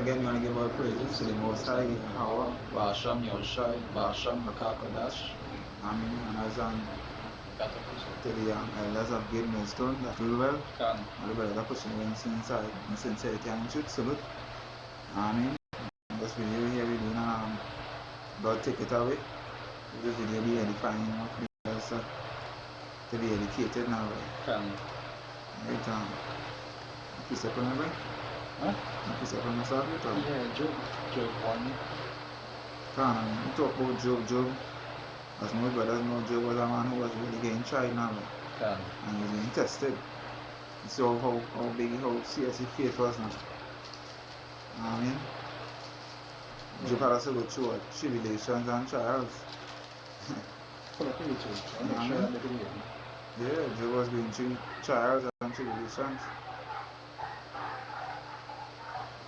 again, you want to give our praises to the Most High, Yahweh, Basham Yoshai, Basham Hakakadash, Amen, and as to the elders of Great Millstone that will well, Kan, all the brothers are pushing in sincerity and truth, salute. Amen. This video here we're doing God Take It Away. This video be edifying enough because to be educated now. Kan. Right, piece up on it, Huh? piece up on yourself, you talk. Yeah, Job 1. You talk about Job. As most brothers know, Job was a man who was really getting tried now. Kan. And he was being tested. You saw how big, how serious his faith was now. I mean, Job had to go through tribulations and trials. Pull up the YouTube. I'll make Yeah, sure I man. make it here. Yeah, Job was going through trials and tribulations.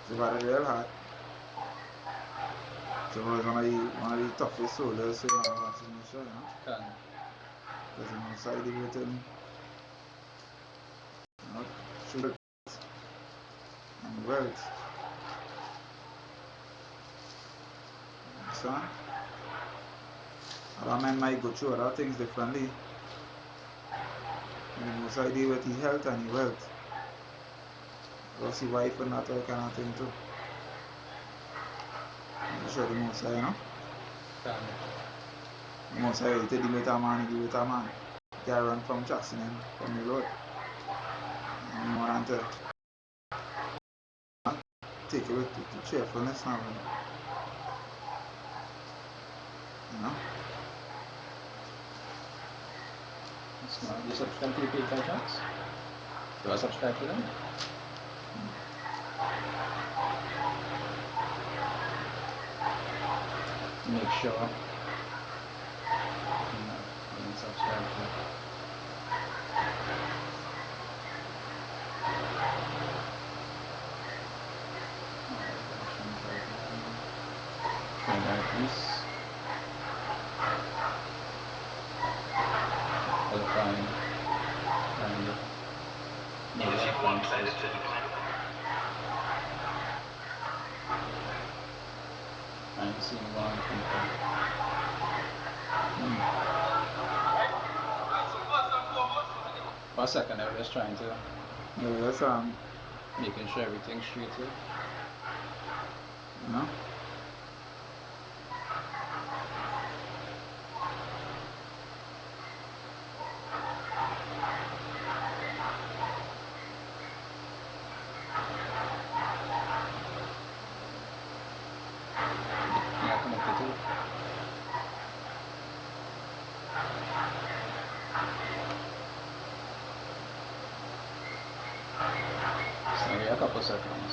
Job had it real hard. Job was one of the toughest soldiers to watch in the show, you know? Kan. Because he was sided with him, you know, through and wealth. Son, other men might go through other things differently. The most idea with his health and his wealth. Lost his wife and that all kind of thing too. You sure the most high, you know? Kan. The most high, you take him with a man, he with a man. He can run from chasing him from the road. And you want to take it with cheerfulness now, you know? It's not. You subscribe to the page by chance? Do I subscribe to them? Make sure. No, I didn't subscribe to it. Try that this. Fine. And maybe I find this. I'm seeing one people. For a second, I was just trying to Yeah, that's making sure everything's straight here. you know? Yeah, connected to it. So yeah, a couple seconds.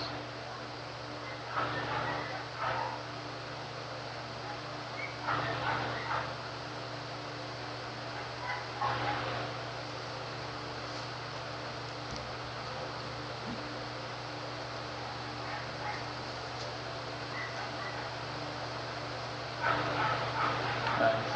Nice.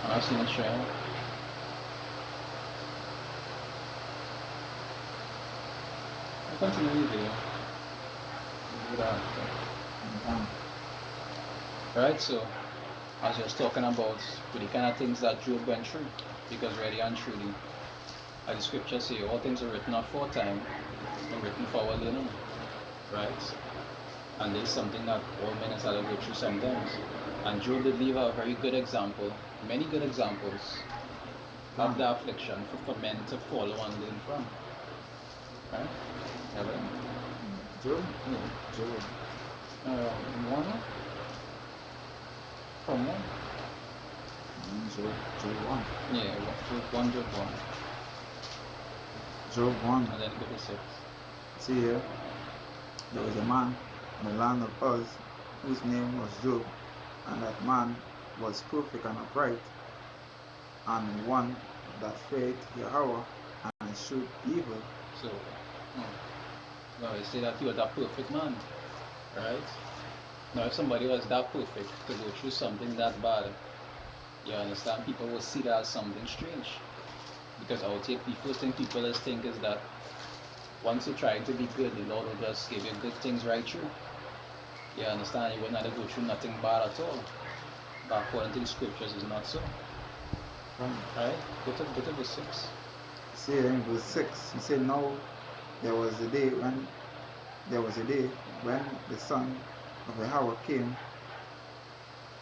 I've seen it share. I'll continue the video. Do that. Right, so as I was talking about with the kind of things that Job went through, because really and truly, as the scriptures say, all things are written aforetime and written for our learning, right? And this is something that all men has had to go through sometimes. And Job did leave a very good example, many good examples of the affliction for men to follow and learn from. Right? Ever? Job? Yeah. Job. One? From one? Job 1. Yeah, Job 1. Job 1. And then go to 6. See here, there was a man in the land of Uz whose name was Job, and that man was perfect and upright, and one that feared Yahweh and eschewed evil. So, now you say that he was a perfect man, right? Now, if somebody was that perfect to go through something that bad, you understand, people will see that as something strange. Because I would say the first thing people just think is that once you're trying to be good, the Lord will just give you good things right through. You understand? You wouldn't have to go through nothing bad at all. But according to the scriptures, it's not so. Right? Go to verse 6. See in verse 6, he said, now there was a day when the Son of Yahweh came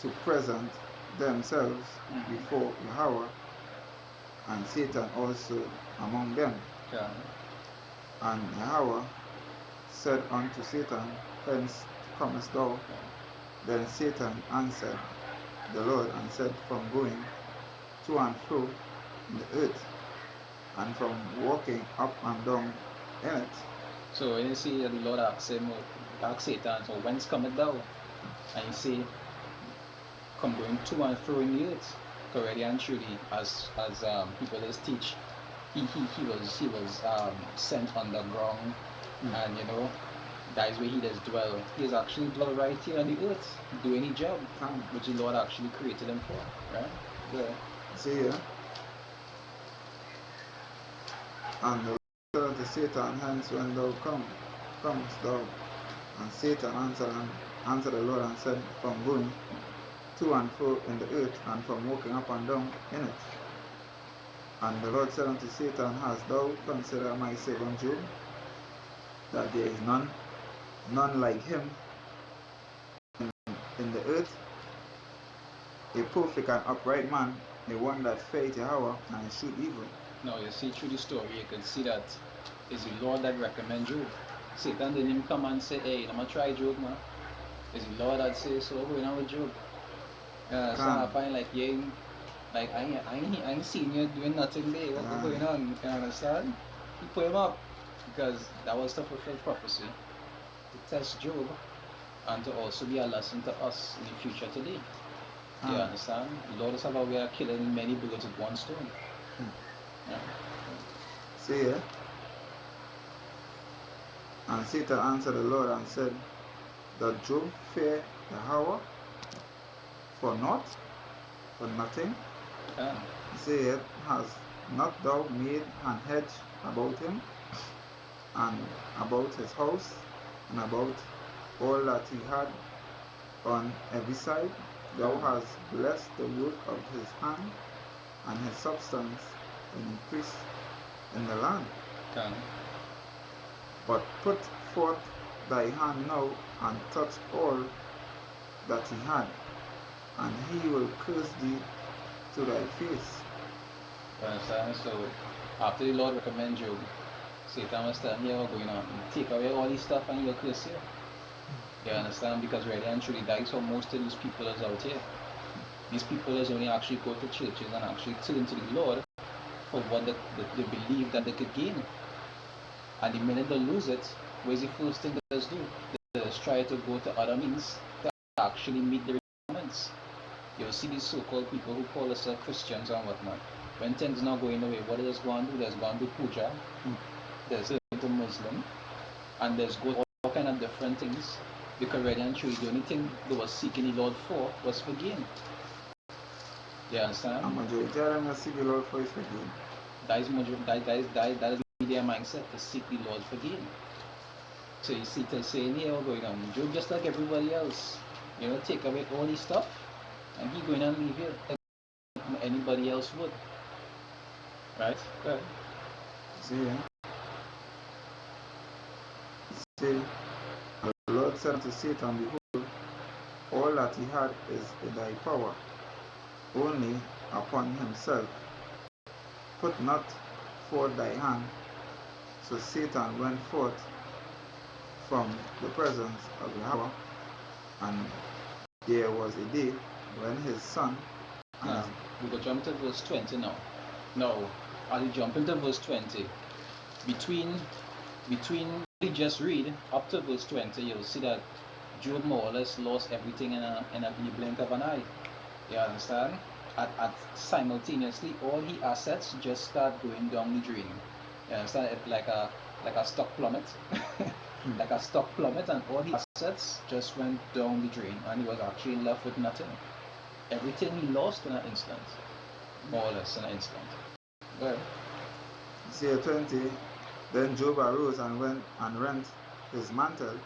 to present themselves before Yahweh, and Satan also among them. Yeah. And Yahweh said unto Satan, Whence comest thou? Then Satan answered the Lord and said, From going to and fro in the earth, and from walking up and down in it. So when you see the Lord asks Satan, so whence cometh thou? And he say, come going to and fro in the earth. Already and truly, as people just teach, he was sent underground, and that is where he does dwell. He is actually dwell right here on the earth, doing his job, which the Lord actually created him for, right? Yeah. See here. And the Lord said unto Satan, Hence when thou comest thou? And Satan answered the Lord and said, From going to and fro in the earth, and from walking up and down in it. And the Lord said unto Satan, Hast thou considered my servant Job, that there is none like him in the earth, a perfect and upright man, a one that feareth Yahweh and eschewed evil. Now you see through the story, you can see that it's the Lord that recommends Job. Satan didn't even come and say, hey, I'm going to try Job, man. It's the Lord that says, so what's going on with Job? So I find like, yeah, like I ain't seen you doing nothing there. What's going on? You understand? He put him up because that was the fulfilled prophecy to test Job and to also be a lesson to us in the future today. You understand? The Lord is have a way of killing many birds with one stone. Yeah. See here. And Satan answered the Lord and said, Doth Job fear Yahweh for naught, for nothing? See here, hast not thou made an hedge about him, and about his house, and about all that he had on every side? Thou hast blessed the work of his hand, and his substance increased in the land. But put forth thy hand now, and touch all that he had, and he will curse thee to thy face. You understand? So after the Lord recommends Job, Satan was telling you what's going on. Take away all this stuff and you'll curse you. You understand? Because really and truly, that is how most of these people is out here. These people is only actually go to churches and actually turn to the Lord for what they believe that they could gain. And the minute they lose it, where's the first thing they just do? They just try to go to other means to actually meet the requirements. You'll see these so-called people who call themselves Christians and whatnot. When things not going the way, what does go and do? There's go and do puja, there's into Muslim, and there's go all kind of different things. Because really and truly, the only thing they were seeking the Lord for was for gain. You understand? A majority of them seek the Lord for his gain. That is their mindset, to seek the Lord for gain. So you see, they're saying, yeah, what's going on? Job just like everybody else. Take away all this stuff, and he going to leave you like anybody else would. Right? Go ahead. See, the Lord said to Satan, Behold, all that he had is in thy power, only upon himself. Put not forth thy hand. So Satan went forth from the presence of Yahweh, and there was a day when his son. Now, we go jump to verse 20 now. Now, as you jump into verse 20, between we just read up to verse 20, you'll see that Job more or less lost everything in a blink of an eye. You understand? At simultaneously, all the assets just start going down the drain. You understand? It like a stock plummet, like a stock plummet, and all the assets just went down the drain, and he was actually left with nothing. Everything he lost in an instant, more or less in an instant. Good. See 20. Then Job arose and went and rent his mantle,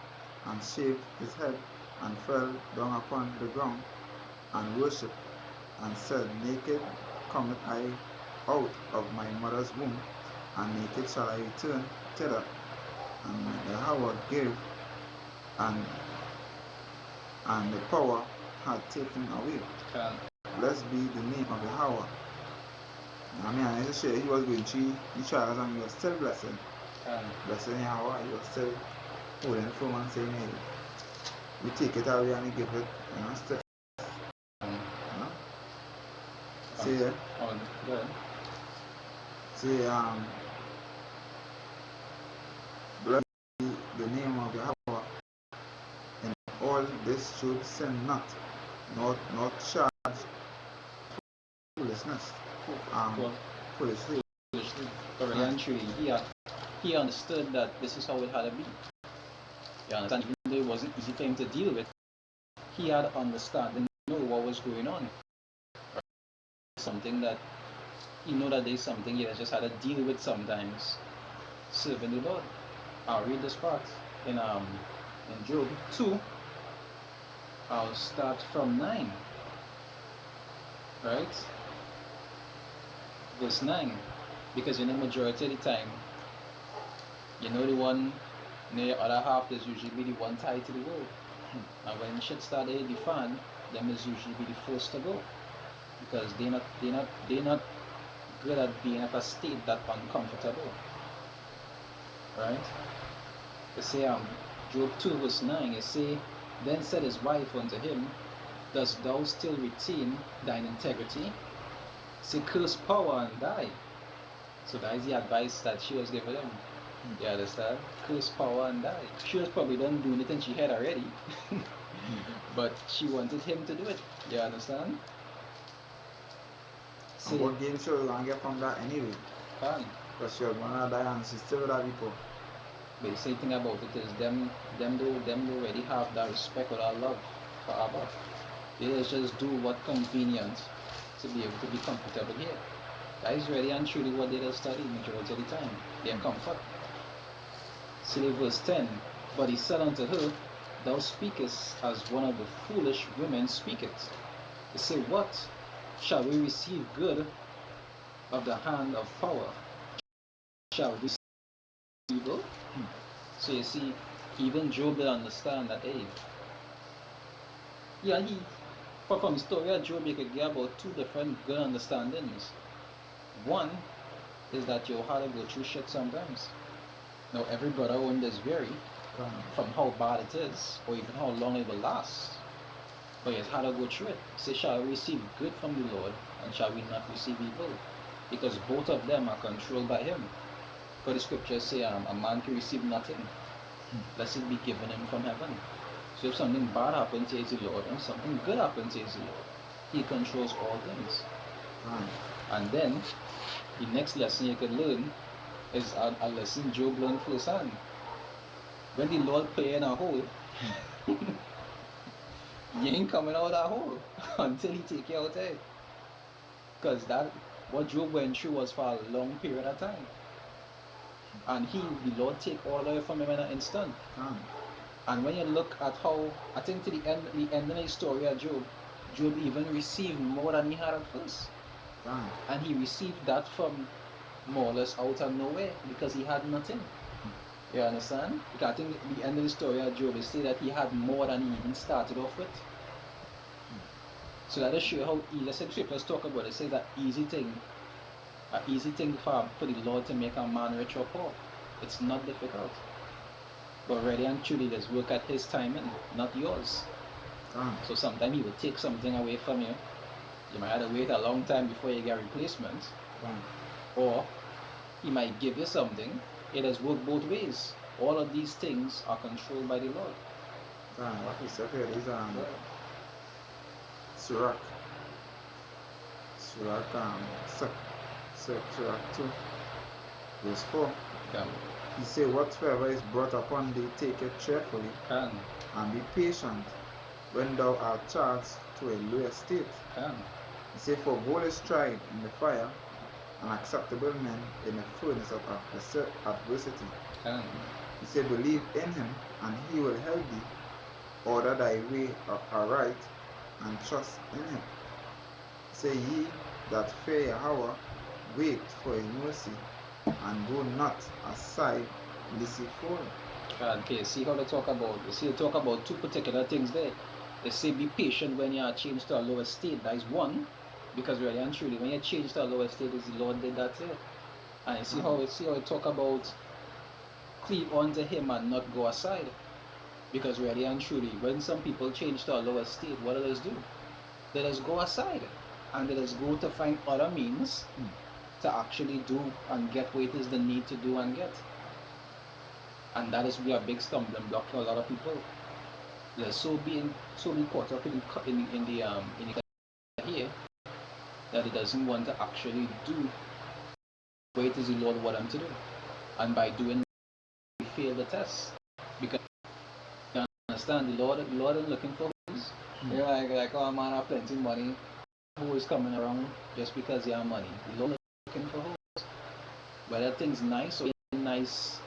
and shaved his head, and fell down upon the ground, and worshipped, and said, Naked cometh I out of my mother's womb, and naked shall I return thither. And Yahweh gave, and the power had taken away. Blessed be the name of Yahweh. I mean, I just say he was going through the trials and he was still blessing. Blessing Yahweh, he was still holding firm and saying, hey, you take it away and you give it, still. See, Good. See, blessed be the name of Yahweh. In all this should sin not charge foolishness. Foolishly. But eventually, he understood that this is how it had to be. You understand? Even though it wasn't easy for him to deal with, he had to understand and know what was going on. Something that he know that there's something he just had to deal with sometimes. Serving the Lord. I'll read this part in Job 2. I'll start from 9. Right? Verse 9. Because in the majority of the time, the one, the other half is usually the one tied to the world. And when shit start to hit the fan, them is usually be the first to go. Because they're not good at being at a state that uncomfortable. Right? They say Job 2 verse 9, it say, Then said his wife unto him, Dost thou still retain thine integrity? Say, curse power and die. So that is the advice that she was giving him. You understand? Curse power and die. She was probably done doing it in she had already. But she wanted him to do it. You understand? And what game show you gonna get from that anyway? Because she was gonna die and she's still with her people. But the same thing about it is them already have that respect or that love for Abba. They just do what convenient to be able to be comfortable here. That is really and truly what they study majority of the time. Their comfort. See verse 10. But he said unto her, Thou speakest as one of the foolish women speaketh. They say, What? Shall we receive good of the hand of power? Shall we receive evil? So you see, even Job did understand that, hey, from the story of Job, you could get about two different good understandings. One is that you had to go through shit sometimes. Now, every brother won't this vary from how bad it is, or even how long it will last. But you had to go through it. Say, shall we receive good from the Lord, and shall we not receive evil? Because both of them are controlled by Him. Because the scriptures say a man can receive nothing, lest it be given him from heaven. So if something bad happens, he is the Lord, and something good happens, he is the Lord. He controls all things. And then, the next lesson you could learn is a lesson Job learned firsthand. When the Lord put you in a hole, you ain't coming out of that hole until He take you out there. Because what Job went through was for a long period of time. And the Lord take all of it from him in an instant. And when you look at how, I think to the end of the story of Job even received more than he had at first. And he received that from more or less out of nowhere because he had nothing. You understand? Because I think the end of the story of Job is say that he had more than he even started off with. So that just show you how easy. Let's say the scriptures talk about it. It says that an easy thing for the Lord to make a man rich or poor. It's not difficult. But really and truly, let's work at His timing, not yours. So sometimes He will take something away from you. You might have to wait a long time before you get a replacement. Or He might give you something. It has worked both ways. All of these things are controlled by the Lord. What we said here is Sirach Sirach 2, verse 4. Can. He say, whatsoever is brought upon thee, take it cheerfully, Can. and be patient when thou art charged to a low estate. Can. He say, for gold is tried in the fire, and acceptable men in the furnace of adversity. Can. He say, believe in him, and he will help thee. Order thy way aright, and trust in him. Say ye that fear Yahweh, wait for his mercy, and go not aside lest ye fall. Okay, see how they talk about, they talk about two particular things there. They say be patient when you are changed to a lower state. That is one, because really and truly, when you change to a lower state, is the Lord did that here. And you see how it talk about cleave unto him and not go aside. Because really and truly, when some people change to a lower state, what do they do? They just go aside, and they just go to find other means to actually do and get what it is they need to do and get. And that is be a big stumbling block for a lot of people. They're so being caught up in the here that it doesn't want to actually do what it is the Lord want them to do. And by doing that, they fail the test. Because you understand, the Lord is looking for who's. You're like, oh man, I have plenty of money. Who is coming around just because you have money? The Lord is looking for who's. Whether things nice or nice,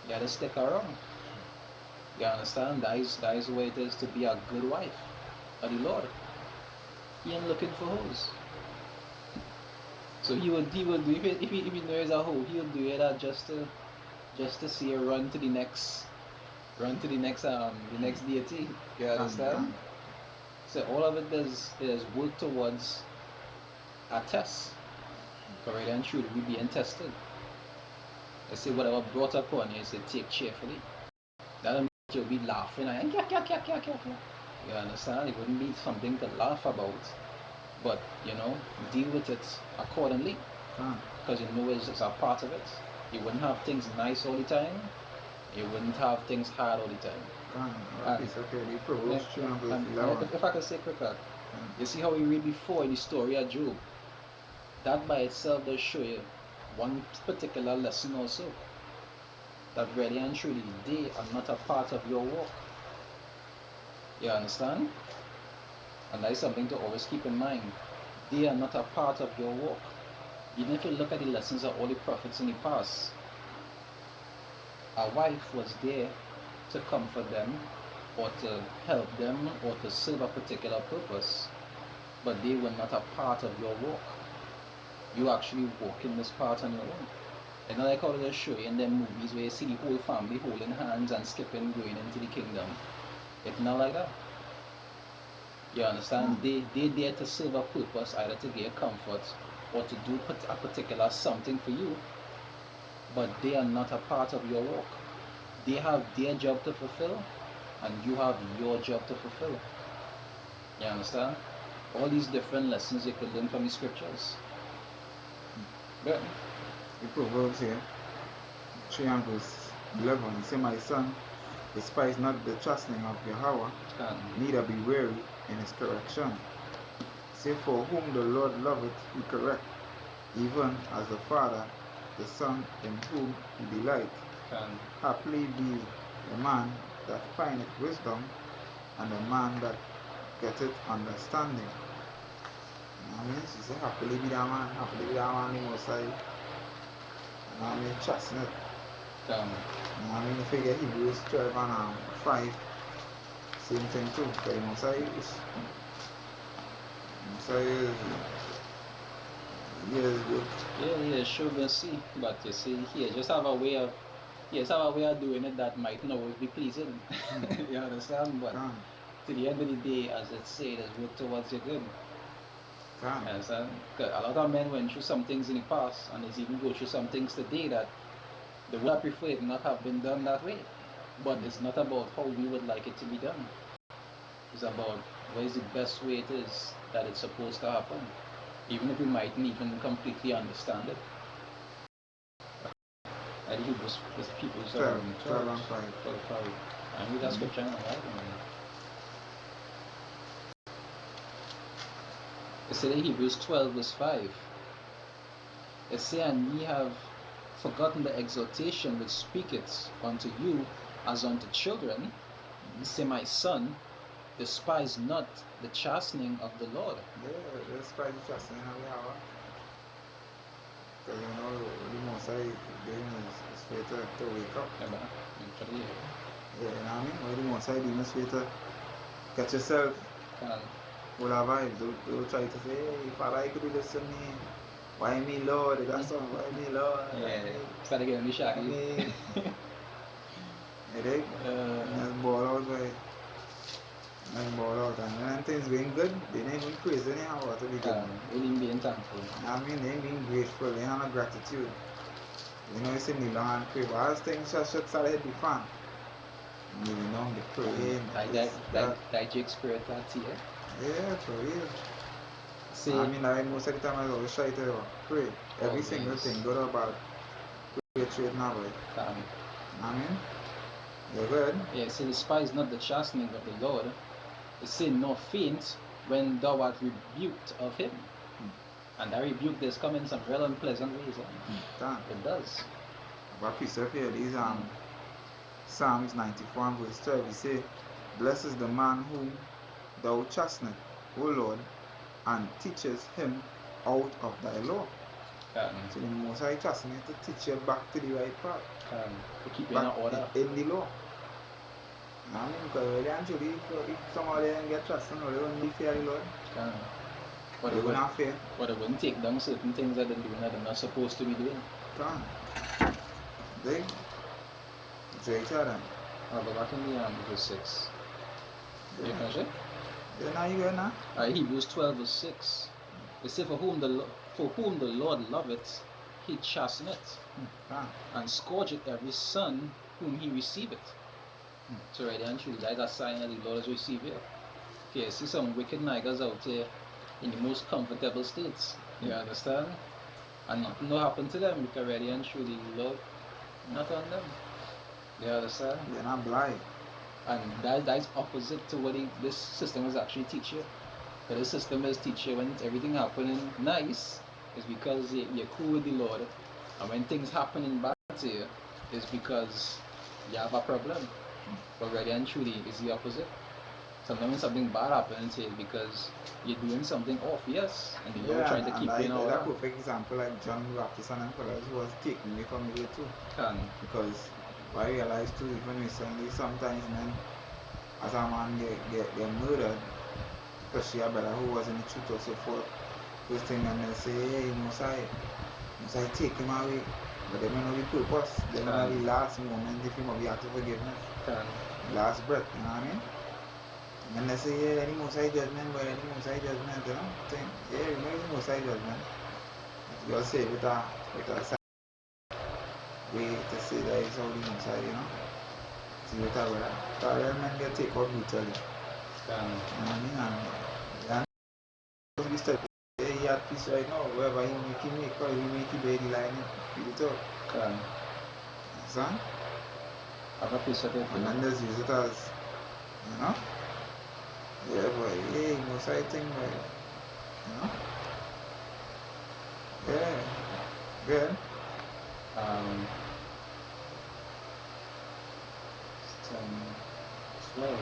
you gotta stick around. You understand? That is the way it is to be a good wife of the Lord. He ain't looking for hoes. So he will do if he knows a hoe, he will do it just to see her run to the next deity. You understand? So all of it is work towards a test. Correct and true, we being tested. I say whatever brought upon you, say take cheerfully. That don't mean you'll be laughing and you understand? It wouldn't be something to laugh about. But, deal with it accordingly. Because you know it's a part of it. You wouldn't have things nice all the time. You wouldn't have things hard all the time. If I could say quick, you see how we read before in the story of Job? That by itself does show you one particular lesson also. That really and truly, they are not a part of your walk. You understand? And that is something to always keep in mind. They are not a part of your walk. Even if you look at the lessons of all the prophets in the past, a wife was there to comfort them, or to help them, or to serve a particular purpose. But they were not a part of your walk. You actually walk in this part on your own. And like how they show you in them movies where you see the whole family holding hands and skipping, going into the kingdom. It's not like that. You understand? They're there to serve a purpose, either to give comfort or to do a particular something for you. But they are not a part of your walk. They have their job to fulfill, and you have your job to fulfill. You understand? All these different lessons you could learn from the scriptures. But the Proverbs here, 3 and verse 11, say, my son, despise not the chastening of Yahweh, neither be weary in his correction. Say, for whom the Lord loveth, he correct, even as the father, the son in whom he delight. Happily be the man that findeth wisdom, and the man that getteth understanding. I mean, she said, happily be that man, the most high. I mean, trusting it. I mean, if you get Hebrews 12 and 5, same thing too. But the most high is good. Yeah, sure, we'll see. But you see, he just have a way of doing it that might not always be pleasing. You understand? But to the end of the day, as it said, it's work towards your good. You understand? Because a lot of men went through some things in the past, and they even go through some things today that they would have preferred not have been done that way. But it's not about how we would like it to be done. It's about what is the best way it is that it's supposed to happen, even if we mightn't even completely understand it. I think it was people 12 and 5. I knew that scripture now, right? It said in Hebrews 12 verse 5. It said, and ye have forgotten the exhortation which speaketh unto you as unto children. Say, my son, despise not the chastening of the Lord. Yeah, despise the chastening of the hour. Because you know, the most I doing is for you to wake up. Yeah, Yeah, you know what I mean? What the most I doing is for you to get yourself full of vibes. Don't try to say, hey, Father, you could do this to me. Why me, Lord? That's all. Why me, Lord? Yeah, started getting me shaggy. You dig? Let's ball out, boy. Let's ball out. And when things being good, they ain't even praise anyhow what to be good. They ain't being thankful. I mean, they ain't being grateful. They have no gratitude. You know, you see kneel down and pray. But as things just start to be fun. Kneeling down, the praying. That Jake spirit that here. Yeah, for real. See, I mean, like most of the time I always try to pray. Every single thing, good or bad. Pray straight now, boy. I mean, you're good. Yeah, see, despise not the chastening of the Lord. Sin nor faint when thou art rebuked of him. And that rebuke does come in some real unpleasant ways. It does. But precept here, these Psalms 94 and verse 12, he say, blessed is the man whom thou chastenest, O Lord, and teachest him out of thy law. So the most I chasten you to teach you back to the right path. To keep you back in order. In the law. I mean, because really actually, if somebody get chastened, they wouldn't fear the Lord. They wouldn't have fear. But they wouldn't take down certain things that they're doing that they're not supposed to be doing. Dig? Drake then. I'll go back in the verse 6. Yeah. You finish it? Yeah, now you good now? Hebrews 12 verse 6. It says, for whom the Lord loveth, he chasteneth, and scourgeth every son whom he receiveth. So right there, truly, that's a sign that the Lord has received you. Okay, see some wicked niggers out there in the most comfortable states. You understand? And nothing will happen to them because really and truly the Lord not on them. You understand? They're not blind. And that is opposite to what this system is actually teaching you. But the system is teaching you when everything happening nice is because you're cool with the Lord. And when things happening bad to you is because you have a problem. But really and truly it's the opposite. Sometimes when something bad happens to you because you're doing something off, yes, and the Lord trying to keep you in order. That's a perfect example like John the Baptist and them fellas was taken away from the way too. Because I realized too, even recently, sometimes man, as a man get murdered, especially a brother who was in the truth or so forth, first thing and they say, hey, must I take him away? But they don't know the purpose. They don't know the last moment if him be out of forgiveness. Last breath, you know what I mean? And they say, yeah, any most high judgment, but any most high judgment, you know? Think, yeah, you know the most high judgment. You gotta say it with a side way to say that it's all the most high, you know? See what I brother? Because real men get taken out brutally. You know what I mean? And we start, yeah, he had peace right now, wherever he make, or he make it by the line, feel it out. Understand? Have a piece of it. And then just use it as, you know? Yeah, boy, yeah, most high thing, boy. You know? Yeah. Good. 10, 12.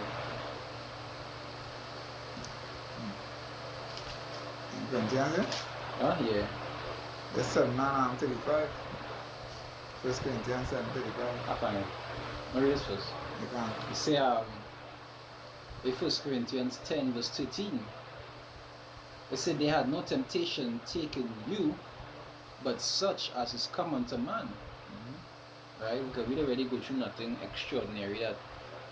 Corinthians, yeah? Yeah. Yes, 7 and 35. 1 Corinthians 7:35. I find it. Where is first? You can. You say in 1 Corinthians 10 verse 13. It said they had no temptation taken you, but such as is common to man. Right? Because we already go through nothing extraordinary that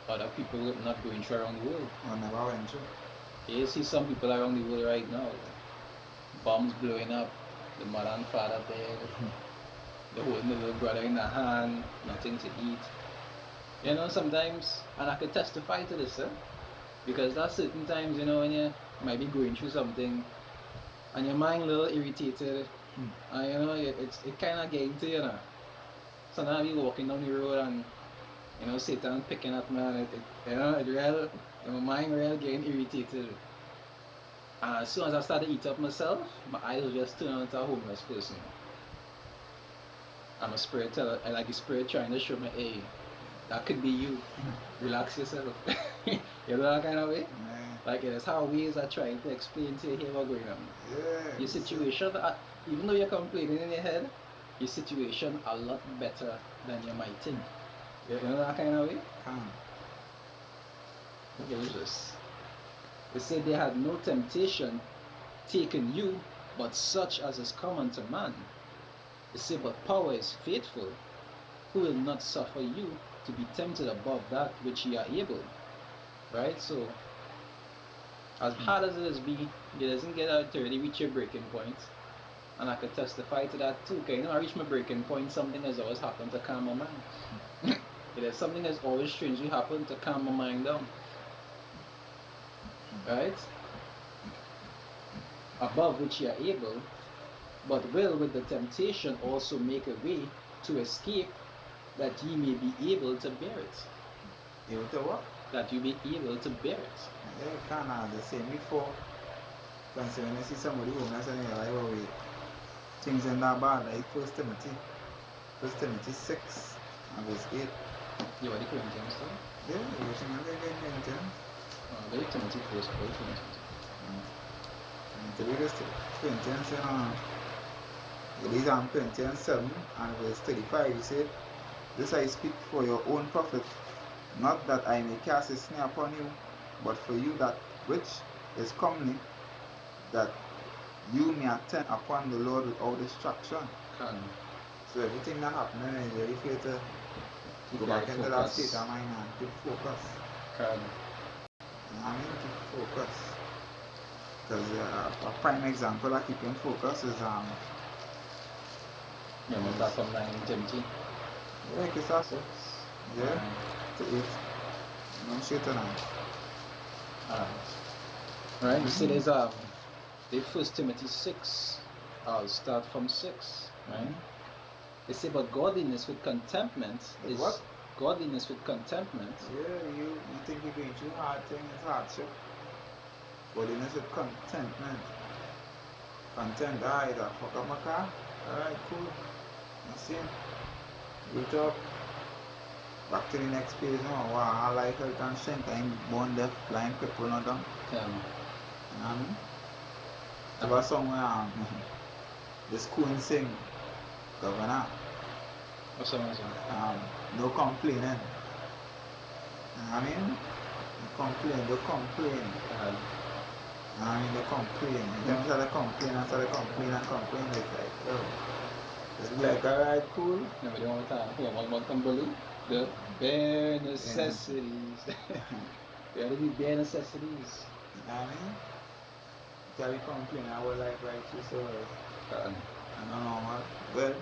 other people not going through around the world. I never went through. You see some people around the world right now, bombs blowing up, the mother and father dead, the holding the little brother in the hand, nothing to eat. You know, sometimes, and I could testify to this, because there's certain times, you know, when you might be going through something and your mind a little irritated, and you know, it kind of get into you, know. Sometimes you walking down the road and, you know, Satan picking at man, you know, your mind real getting irritated. And as soon as I started to eat up myself, my eyes would just turn into a homeless person. I'm a spirit teller, I like the spirit trying to show me, hey, that could be you. Relax yourself. You know that kind of way? Yeah. Like there's how ways are trying to explain to you here what's going on. Yeah. Your situation, even though you're complaining in your head, your situation a lot better than you might think. You know that kind of way? What is this? They said they had no temptation taken you, but such as is common to man. They say, but power is faithful, who will not suffer you to be tempted above that which ye are able. Right? So, as hard as it is be, it doesn't get out there, you reach your breaking point. And I could testify to that too, because I reach my breaking point, something has always happened to calm my mind. There's something has always strangely happened to calm my mind down. Right? Above which ye are able, but will with the temptation also make a way to escape, that ye may be able to bear it. Able to what? That you be able to bear it. Yeah, you can't have the same before. Because when you see somebody who has any like way, things in that bad, like 1 Timothy 6 and verse 8. You are the Corinthians though? Yeah, you think I'm very Corinthians. Very Timothy first, very Timothy. And to read this Corinthians, it is on Corinthians 7 and verse 35, he said, this I speak for your own profit, not that I may cast a snare upon you, but for you that which is comely, that you may attend upon the Lord without distraction. So everything that happening is very fair to go back into that state of mind and keep focus. I mean, keep focus. Because a prime example of keeping focus is we'll talk from 9 Timothy. Yeah, que ça c'est. Yeah. To 8. No shit on Alright, you see there's the 1 Timothy 6. I'll start from 6, right? They say, but godliness with contentment is what? Godliness with contentment. Yeah, you think you're going through hard thing, it's hardship. Godliness with contentment. Content, alright, fuck up my car. Alright, cool. You see? Good job. Back to the next page now. Wow, I like health and strength. I'm born deaf, blind, crippled, not done. You know what I mean? So that's somewhere this coon sing, Governor. What song is it? No complaining. You know what I mean? Don't complain. I mean, they complain. Them start to complain and start to complain and complain. It's like, yo. It's like, alright, cool. No, we don't want to talk. What can believe? The bare necessities. There to be bare necessities. You know what I mean? You can't be complaining. I would like right through so I don't know what. Well.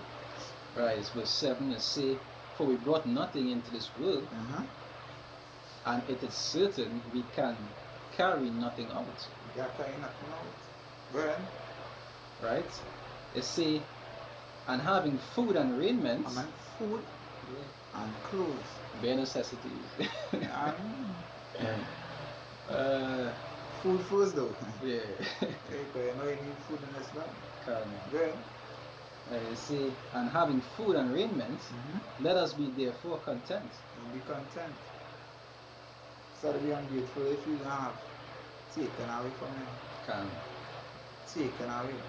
Right, it's verse 7. It say, for we brought nothing into this world, and it is certain we can carry nothing out. We can carry nothing out. Well. Right? It say, and having food and raiment. I mean, food and clothes. Bare necessities. I mean, food first though. Yeah. Because you know you need food in this life. Good. You see, and having food and raiment, let us be therefore content. And be content. So to be ungrateful if you don't have taken away from you. Taken away.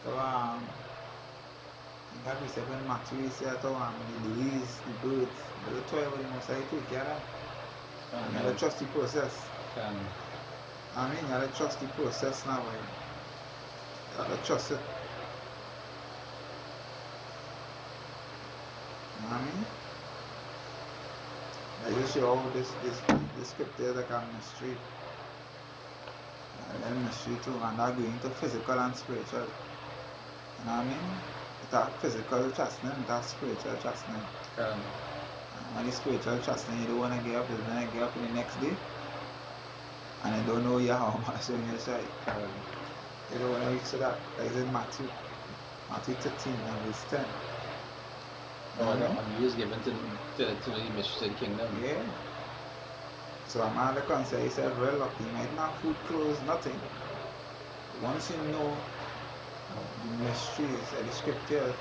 So like we said when Matthew said the leaves, the birds, the toy with the most I take care of. And you have to trust the process. I mean, you have to trust the process now. You have to trust it. You know what I mean? I just show how this scripture is like a mystery. A mystery too, and that going into physical and spiritual. You know what I mean? It's a physical chastening, it's a spiritual chastening. When the spiritual chastening, you don't want to get up, you don't want to get up in the next day. And you don't know how much on your side. You don't want to reach to that. That is in Matthew 13 and verse 10. And he is given to the mystery of the kingdom. Yeah. So a man that consider himself well lucky, he might not have food, clothes, nothing. Once you know the mysteries of the scriptures,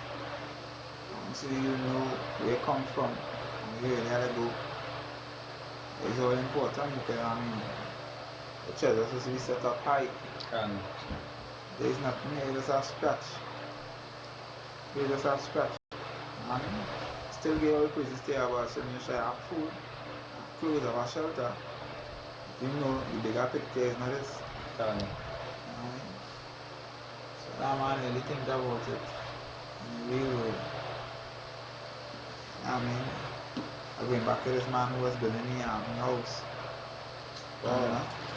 once you know where you come from, and where you really had to go, it's all important because the treasure is supposed to be set up high. And There is nothing here, you just have scratch. You just have scratch. And still get all the places to stay about, so you should have food, have clothes, have a shelter. You know the bigger picture is not this. and So that man really think about it in the real way. I'm going back to this man who was building the house.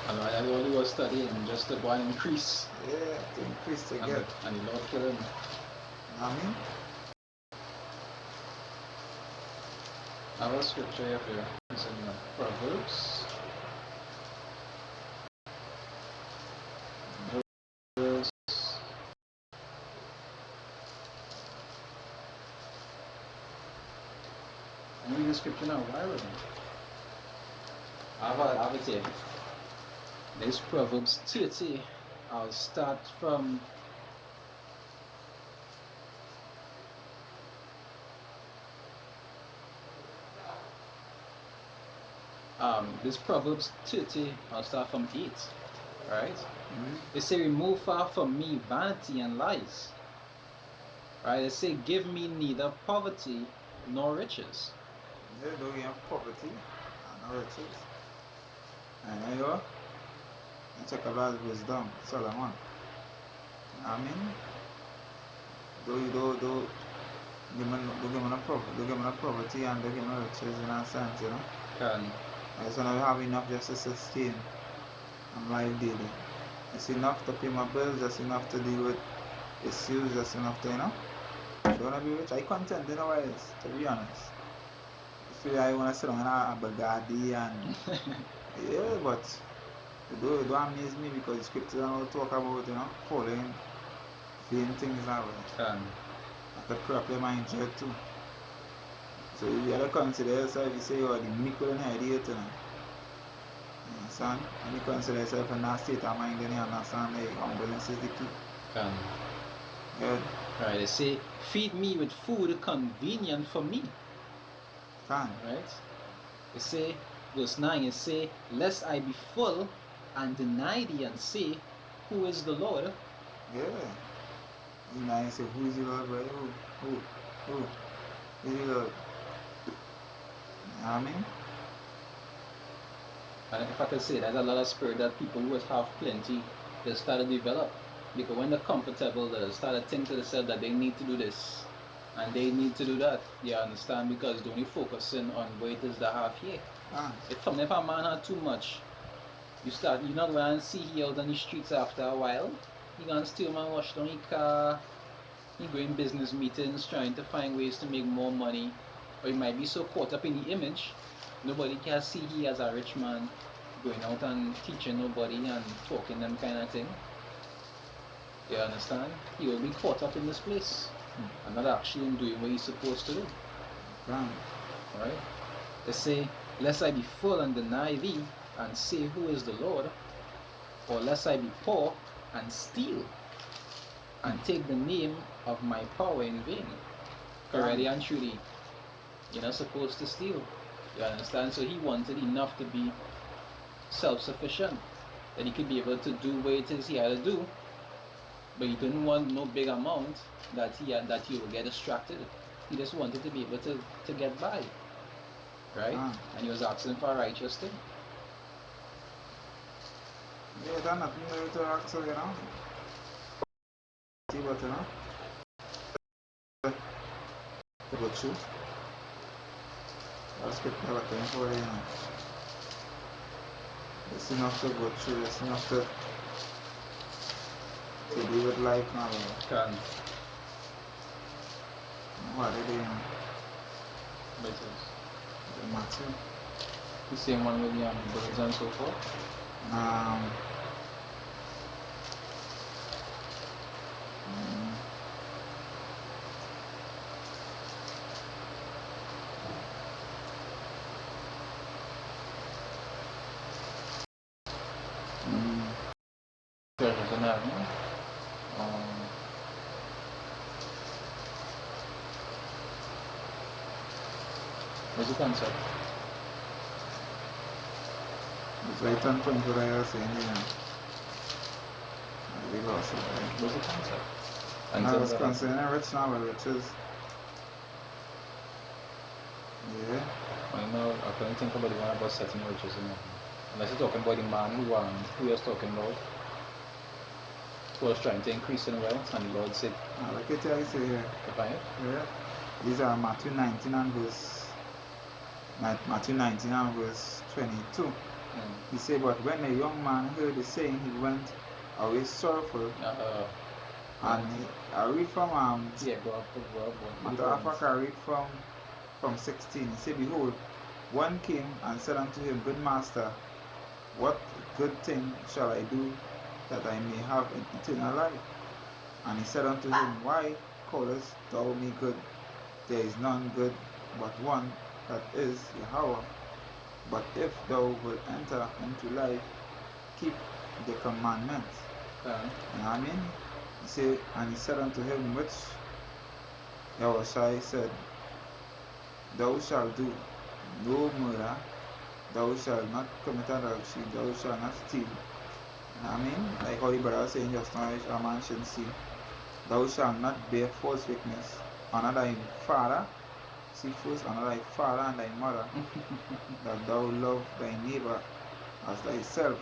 and I know he was studying just to go and increase. Yeah, to increase to get. And the Lord killed him. I mean, Our scripture here is in Proverbs. I'm reading the scripture now. Why would I have it here. This Proverbs 30. I'll start from this Proverbs 30. I'll start from 8. Right? They say, remove far from me vanity and lies. Right? They say, give me neither poverty nor riches. they don't have poverty and no riches. And there you go. You check a lot of wisdom, Solomon. I mean, do give me no poverty and don't give me no riches in a sense, you know. I just want to have enough just to sustain my life daily. It's enough to pay my bills, just enough to deal with issues, just enough to, don't want to be rich. I content in a way, to be honest. I feel I want to sit down in a Bugatti and, yeah, but it don't amaze me because the scriptures don't talk about, falling, feeling things that way. I could crap your mind jet too. So you gotta consider yourself, you say you're the meek with an idea, you understand? When you consider yourself in that state of mind, then you understand that humbleness is the key. Good. Right, they say, feed me with food convenient for me. Can. Right? They say, verse 9, it say, lest I be full and deny thee and say, who is the Lord? Yeah. You know, you say, who is the Lord, brother? Who? Who is the Lord? You know what I mean? And if I could say, there's a lot of spirit that people who have plenty, they start to develop. Because when they're comfortable, they start to think to themselves that they need to do this and they need to do that. You understand? Because they're only focusing on what it is they have here. If a man had too much, you're not going to see he out on the streets after a while. You're going to steal man, wash down your car. You go in business meetings trying to find ways to make more money. Or you might be so caught up in the image, nobody can see he as a rich man going out and teaching nobody and talking them kind of thing. You understand? He will be caught up in this place and not actually doing what he's supposed to do. Right? They say, lest I be full and deny thee and say, who is the Lord? Or lest I be poor and steal and take the name of my power in vain. Already and truly, you're not supposed to steal. You understand? So he wanted enough to be self-sufficient, that he could be able to do what it is he had to do, but he didn't want no big amount that he will get distracted. He just wanted to be able to get by, right? And he was asking for a righteous thing. Yeah, that's nothing to ask, so, See what, to go through. That's good to have a thing for, It's enough to go through, it's enough to deal with life now. Can. What are they doing? But The matter. the same one with the birds and so forth. What's the concept? It's right on point what I was saying, yeah. We lost it, right? What's the concept? And I Until was that happened. considering rich now, which is, yeah. I know I couldn't think about the one about setting riches in heaven. Unless you're talking about the man who was talking about, who was trying to increase in wealth, and the Lord said, Like I tell you, say here, if I have, yeah. These are Matthew 19 and Matthew 19 and verse 22. He said, but when a young man heard the saying, he went away sorrowful. And I read from yeah, go up, matter of fact, I read from 16. He said, behold, one came and said unto him, good master, what good thing shall I do that I may have an eternal life? And he said unto him, why callest thou me good? There is none good but one, that is Yahweh. But if thou wilt enter into life, keep the commandments. You know what I mean? He said, and he said unto him, which Yahushua said, thou shalt do no murder, thou shalt not commit adultery, thou shalt not steal. You know what I mean? Like how the brother was saying just now, a man should see. Thou shalt not bear false witness. Honor thy father, see first, honor thy father and thy mother, that thou love thy neighbor as thyself.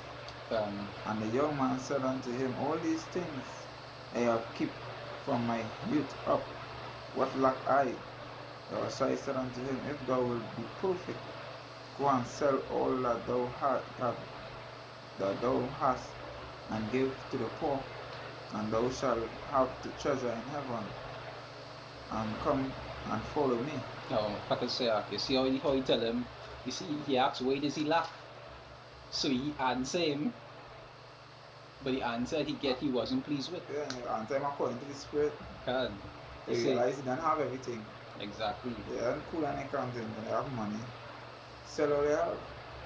And the young man said unto him, all these things I have kept from my youth up. What lack I? Yahushua said unto him, if thou wilt be perfect, go and sell all that thou hast, and give to the poor, and thou shalt have the treasure in heaven. And come and follow me. No, I can say, you see how he tell him, you see, he asks, where does he lack? So he answer him, but the answer he wasn't pleased with. Yeah, answer him according to the Spirit. God, He realize he don't have everything. Exactly. They are cool and accounting, they have money. Sell all they have.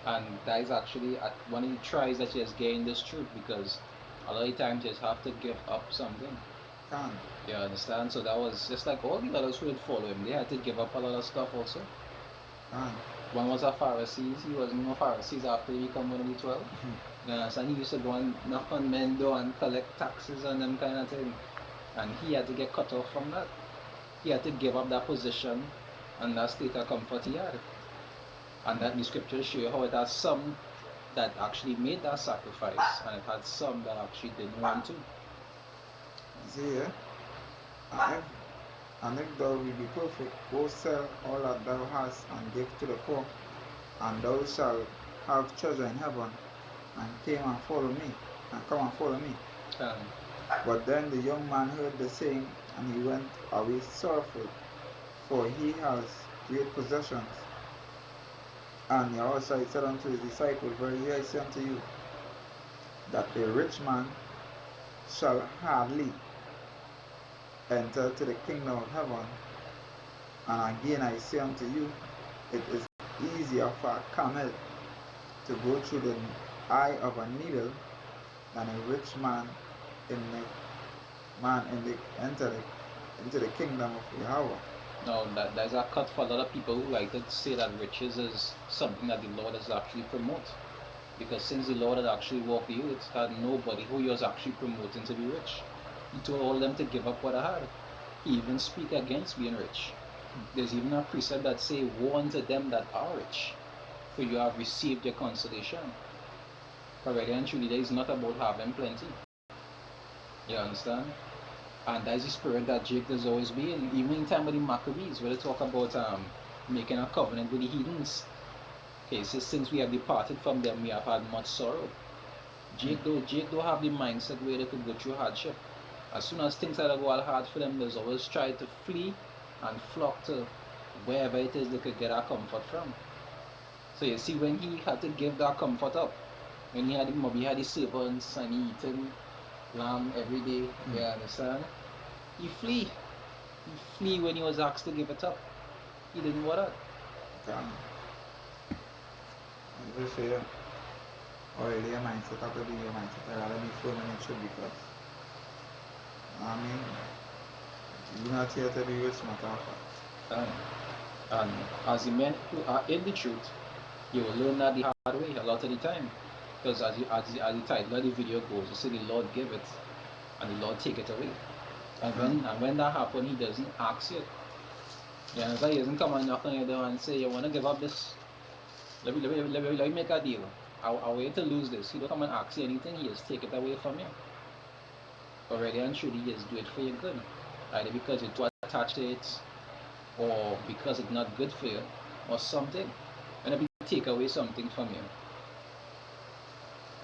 And that is actually one of the tries that he has gained this truth, because a lot of times you just have to give up something. Can. You understand? So that was just like all the others who would follow him. They had to give up a lot of stuff also. Can. One was a Pharisee. He wasn't no Pharisees after he became one of the 12. You understand? He used to go and knock on men's door and collect taxes and them kind of thing. And he had to get cut off from that. He had to give up that position and that state of comfort he had. And that the scriptures show you how it has some that actually made that sacrifice, and it had some that actually didn't want to. See, and if thou will be perfect, go sell all that thou hast, and give to the poor, and thou shalt have treasure in heaven, and come and follow me. But then the young man heard the saying, and he went away sorrowful, for he has great possessions. And Yahushua said unto his disciples, verily I say unto you, that a rich man shall hardly enter to the kingdom of heaven. And again I say unto you, it is easier for a camel to go through the eye of a needle than a rich man enter into the kingdom of Yahweh. No, there's a cut for a lot of people who like to say that riches is something that the Lord has actually promoted. Because since the Lord had actually walked the earth, had nobody who he was actually promoting to be rich. He told all them to give up what I had. He even speak against being rich. There's even a precept that say, woe unto them that are rich, for you have received your consolation. But really and truly, that is not about having plenty. You understand? And that's the spirit that Jake has always been. Even in time with the Maccabees, where they talk about making a covenant with the heathens. Okay, so since we have departed from them, we have had much sorrow. Jake don't have the mindset where they could go through hardship. As soon as things are go all hard for them, there's always try to flee and flock to wherever it is they could get our comfort from. So you see, when he had to give that comfort up, when he had the servants and he eating lamb every day, you understand? He flee when he was asked to give it up. He didn't want it. I'm just saying, already your mindset have to be your mindset. I gotta be firm in the truth because, I mean, you're not here to be rich, matter of fact. And as the men who are in the truth, you will learn that the hard way a lot of the time. Because as the title of the video goes, you say the Lord giveth and the Lord taketh away. And when that happens, he doesn't ask you. Yeah, he doesn't come and knock on your door and say, you want to give up this? Let me make a deal. I want you to lose this. He don't come and ask you anything. He just take it away from you. Already and truly, he just do it for your good. Either because you're too attached to it, or because it's not good for you, or something. Whenever he take away something from you,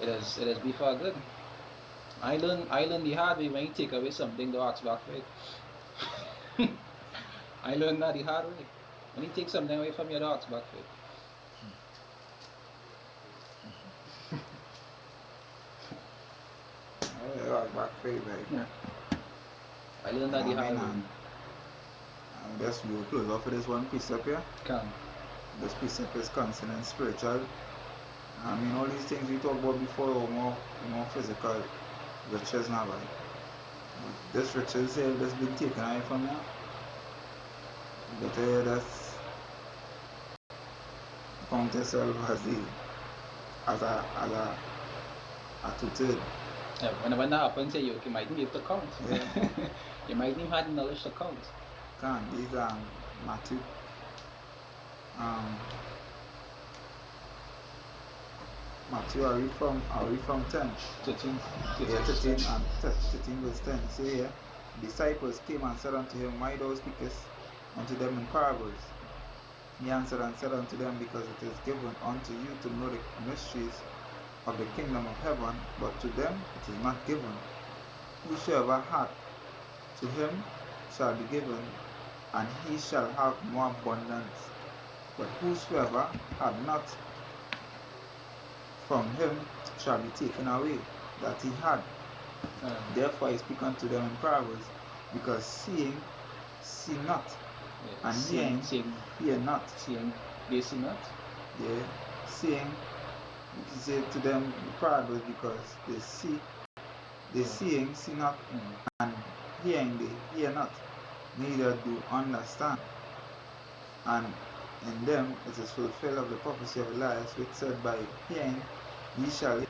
it is be for good. I learned the hard way. When you take away something, don't ask back for it. I learned that the hard way. When you take something away from you, don't ask back for it. Back for it, like. Yeah. I learned that the hard way. We'll close off with this one precept here. Can. This precept is concerning spiritual. I mean, all these things we talked about before are more physical riches now, right? This riches here that's been taken away from you. But that's count yourself as a two-third. Yeah, when that happens, you might be able to count. Yeah. You might even have the knowledge to count. These Matthew. Matthew, I read from 10. 13. Yeah, 13 verse 10. Say here, disciples came and said unto him, why thou speakest unto them in parables? He answered and said unto them, because it is given unto you to know the mysteries of the kingdom of heaven, but to them it is not given. Whosoever hath, to him shall be given, and he shall have more abundance. But whosoever hath not, from him shall be taken away that he had. Therefore I speak unto them in parables, because seeing, see not, and hearing, hear not. Seeing, they see not? Yeah, seeing, you say to them in parables, because they see, they seeing, see not, and hearing, they hear not, neither do understand. And in them it is fulfilled of the prophecy of Elias, which said, by hearing ye shall hear,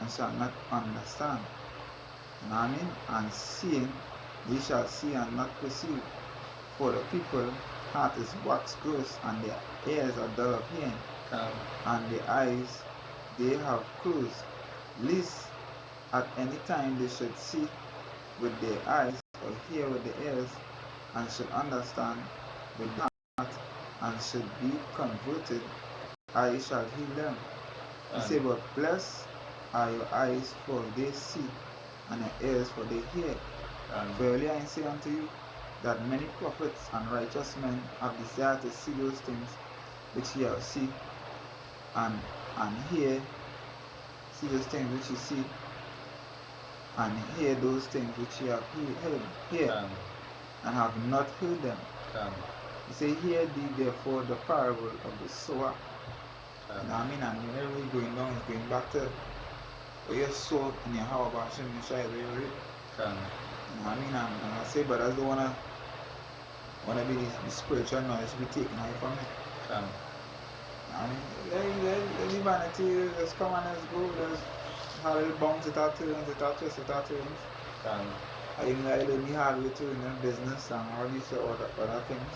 and shall not understand. You know what I mean? And seeing, ye shall see and not perceive. For the people heart is wax gross, and their ears are dull of hearing, and their eyes they have closed, lest at any time they should see with their eyes, or hear with their ears, and should understand with the heart, and should be converted, I shall heal them. He said, but blessed are your eyes, for they see, and your ears, for they hear. Verily I say unto you, that many prophets and righteous men have desired to see those things which ye have seen, and hear, see those things which ye see, and hear those things which ye have heard, and have not heard them. He say, hear thee therefore the parable of the sower. You know what I mean? And whenever you're going down, it's going back to where you sow in your house, but Hashem Yeshua is where you reap. You know what I mean? And I say, brothers don't wanna be the spiritual knowledge be taken away from it. I mean, let the vanity just come and let's go, just have a little bounce, it out turns, I even like learn the hard way too in the business and all these other things.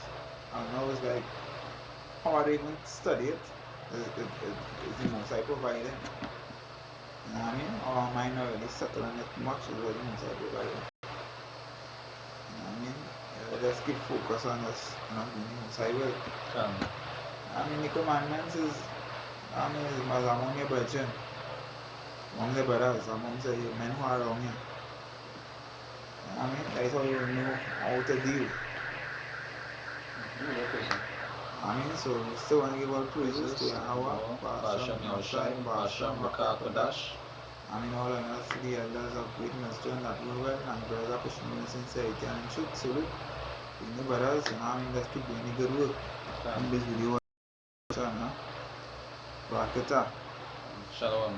And I was like, how I even study it? It's the most I provide them. You know what I mean? Our mind not really settle on it much is what the most I provide them. You know what I mean? Just keep focus on us, doing the most I will. I mean, the commandments is, is among your brethren, among the brothers, among the men who are around you. You know what I mean? That's how you know how to deal. I mean, so we still want to give all praises to Yahweh, Basham, Yahushai, Basham, Rakakodash. I mean, all of us, the elders of great ministry and that will well, and brothers are pushing in sincerity and in truth. Salute. In the brothers, and I mean, let's keep doing the good work. In this video, Rakata. Shalom.